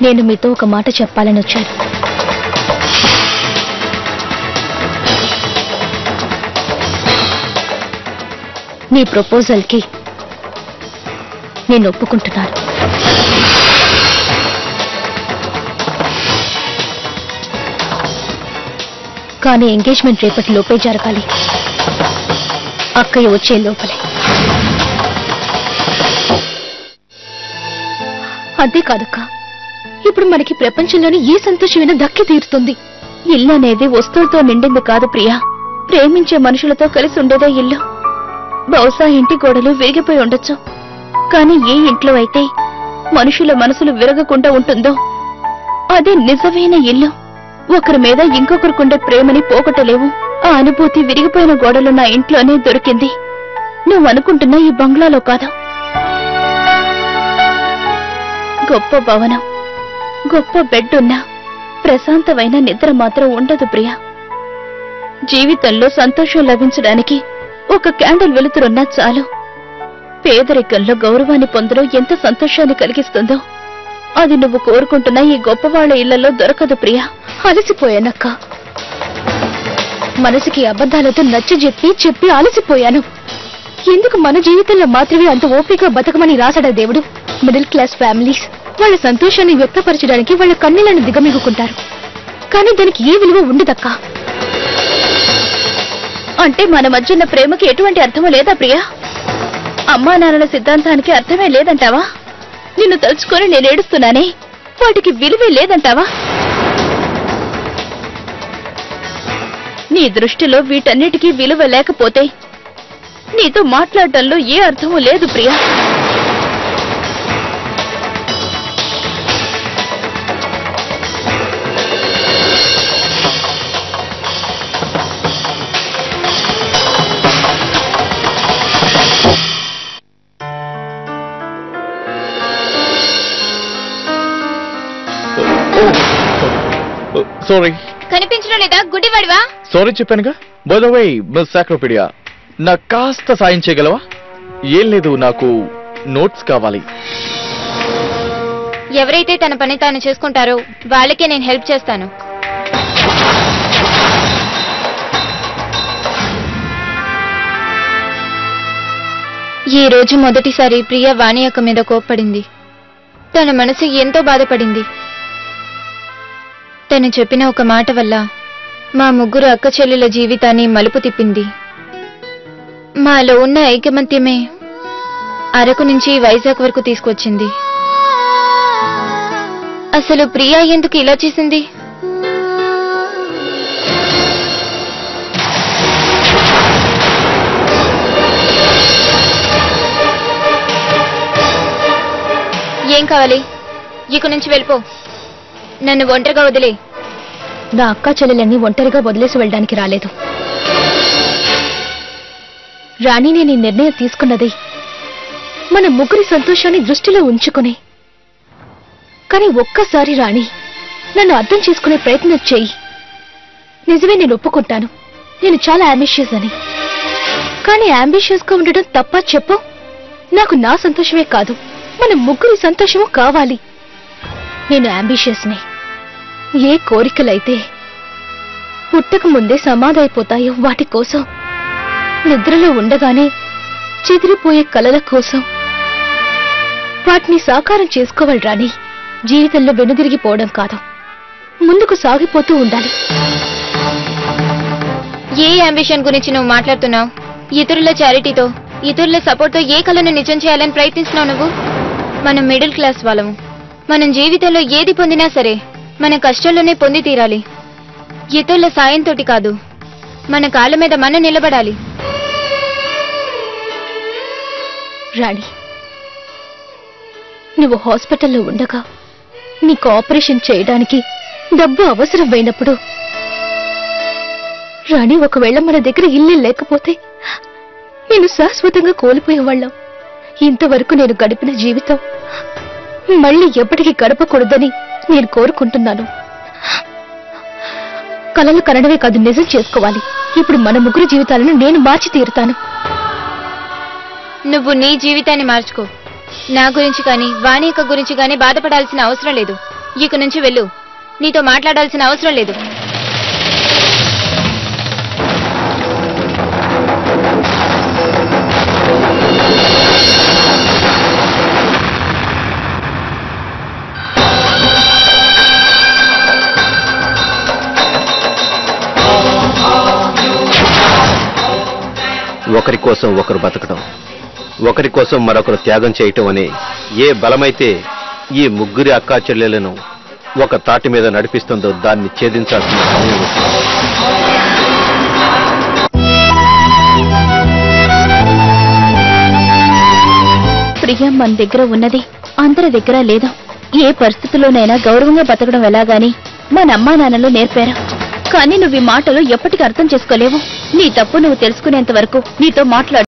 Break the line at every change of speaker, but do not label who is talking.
నేను మీతో ఒక మాట చెప్పాలని వచ్చాను. నీ ప్రపోజల్కి నేను ఒప్పుకుంటున్నాను. కానీ ఎంగేజ్మెంట్ రేపటి లోపే జరగాలి. అక్కయ్య వచ్చే లోపలే. అంతేకాదక్క, ఇప్పుడు మనకి ప్రపంచంలోని ఏ సంతోషమైనా దక్కి తీరుతుంది. ఇల్లు అనేది వస్తువులతో నిండింది కాదు ప్రియా, ప్రేమించే మనుషులతో కలిసి ఉండేదే ఇల్లు. బహుశా ఇంటి గోడలు విరిగిపోయి ఉండొచ్చు, కానీ ఏ ఇంట్లో అయితే మనుషుల మనసులు విరగకుండా ఉంటుందో అదే నిజమైన ఇల్లు. ఒకరి మీద ఇంకొకరికుండే ప్రేమని పోగొట్టలేవు. ఆ అనుభూతి విరిగిపోయిన గోడలున్న ఇంట్లోనే దొరికింది. నువ్వు అనుకుంటున్నా ఈ బంగ్లాలో కాదు. గొప్ప భవనం, గొప్ప బెడ్ ఉన్నా ప్రశాంతమైన నిద్ర మాత్రం ఉండదు ప్రియా. జీవితంలో సంతోషం లభించడానికి ఒక క్యాండిల్ వెలుతురున్నా చాలు. పేదరికంలో గౌరవాన్ని పొందడం ఎంత సంతోషాన్ని కలిగిస్తుందో అది నువ్వు కోరుకుంటున్న ఈ గొప్పవాళ్ల ఇళ్లలో దొరకదు ప్రియా. అలసిపోయానక్క. మనసుకి అబద్ధాలతో చెప్పి అలసిపోయాను. ఎందుకు మన జీవితంలో మాత్రమే అంత ఓపిక బతకమని రాశాడా దేవుడు? మిడిల్ క్లాస్ ఫ్యామిలీస్ వాళ్ళ సంతోషాన్ని వ్యక్తపరచడానికి వాళ్ళ కన్నీళ్లను దిగమిగుకుంటారు, కానీ దానికి ఏ విలువ ఉండదక్క. అంటే మన మధ్య ఉన్న ప్రేమకి ఎటువంటి అర్థమో లేదా ప్రియా? అమ్మా నాన్నల సిద్ధాంతానికి అర్థమే లేదంటావా? నిన్ను తలుచుకొని నేను ఏడుస్తున్నానే, వాటికి విలువే లేదంటావా? నీ దృష్టిలో వీటన్నిటికీ విలువ లేకపోతే నీతో మాట్లాడటంలో ఏ అర్థమూ లేదు ప్రియా.
సారీ,
కనిపించడం లేదా? గుడ్డివాడివా?
సారీ చెప్పానుగా. By the way miss cyclopaedia, నాకు కాస్త సాయం చేయగలవా? ఏం లేదు, నాకు నోట్స్ కావాలి.
ఎవరైతే తన పని తాను చేసుకుంటారో వాళ్ళకే నేను హెల్ప్ చేస్తాను. ఈ రోజు మొదటిసారి ప్రియ వాణి అక్క మీద కోప్పడింది. తన మనసు ఎంతో బాధపడింది. తను చెప్పిన ఒక మాట వల్ల మా ముగ్గురు అక్క చెల్లెల జీవితాన్ని మలుపు తిప్పింది. మాలో ఉన్న ఐకమత్యమే అరకు నుంచి వైజాగ్ వరకు తీసుకొచ్చింది. అసలు ప్రియా ఎందుకు ఇలా చేసింది? ఏం కావాలి? ఇక నుంచి వెళ్ళిపో. నన్ను ఒంటరిగా వదిలే. నా అక్క చెల్లెలన్నీ ఒంటరిగా వదిలేసి వెళ్ళడానికి రాలేదు రాణి. నేను ఈ నిర్ణయం తీసుకున్నది మన ముగ్గురి సంతోషాన్ని దృష్టిలో ఉంచుకుని. కానీ ఒక్కసారి రాణి నన్ను అర్థం చేసుకునే ప్రయత్నం చెయ్యి. నిజమే, నేను ఒప్పుకుంటాను, నేను చాలా అంబిషియస్ అని. కానీ అంబిషియస్ గా ఉండడం తప్ప చెప్పు? నాకు నా సంతోషమే కాదు, మన ముగ్గురి సంతోషము కావాలి. నేను అంబిషియస్ని. ఏ కోరికలైతే పుట్టక ముందే సమాధైపోతాయో వాటి కోసం, నిద్రలో ఉండగానే చెదిరిపోయే కలల కోసం వాటిని సాకారం చేసుకోవాలి రాణి. జీవితంలో వెనుదిరిగిపోవడం కాదు, ముందుకు సాగిపోతూ ఉండాలి. ఏ అంబిషన్ గురించి నువ్వు మాట్లాడుతున్నావు? ఇతరుల చారిటీతో, ఇతరుల సపోర్ట్తో ఏ కలను నిజం చేయాలని ప్రయత్నిస్తున్నావు నువ్వు? మనం మిడిల్ క్లాస్ వాళ్ళము. మనం జీవితంలో ఏది పొందినా సరే మన కష్టంలోనే పొంది తీరాలి. ఇతరుల సాయంతోటి కాదు, మన కాళ్ళ మీద మనం నిలబడాలి. రాణి, నువ్వు హాస్పిటల్లో ఉండగా నీకు ఆపరేషన్ చేయడానికి డబ్బు అవసరమైనప్పుడు, రాణి ఒకవేళ మన దగ్గర ఇల్లు లేకపోతే నేను శాశ్వతంగా కోల్పోయేవాళ్ళం. ఇంతవరకు నేను గడిపిన జీవితం మళ్ళీ ఎప్పటికీ గడపకూడదని నేను కోరుకుంటున్నాను. కలలు కనడమే కాదు, నిజం చేసుకోవాలి. ఇప్పుడు మన ముగ్గురు జీవితాలను నేను మార్చి తీరుతాను. నువ్వు నీ జీవితాన్ని మార్చుకో. నా గురించి కానీ వాణి అక్క గురించి కానీ బాధపడాల్సిన అవసరం లేదు.
ఇక నుంచి వెళ్ళు. నీతో మాట్లాడాల్సిన అవసరం లేదు.
ఒకరి కోసం ఒకరు బతకడం, ఒకరి కోసం మరొకరు త్యాగం చేయటం అనే ఏ బలమైతే ఈ ముగ్గురి అక్కా చెల్లెలను ఒక తాటి మీద నడిపిస్తుందో దాన్ని ఛేదించాల్సిన సమయం వచ్చింది.
ప్రియ మన దగ్గర ఉన్నది అందరి దగ్గర లేదు. ఏ పరిస్థితుల్లోనైనా గౌరవంగా బతకడం ఎలాగాని మన అమ్మా నాన్నలు నేర్పారు. కానీ నువ్వు ఈ మాటలు ఎప్పటికీ అర్థం చేసుకోలేవు. నీ తప్పు నువ్వు తెలుసుకునేంత వరకు నీతో మాట్లాడు.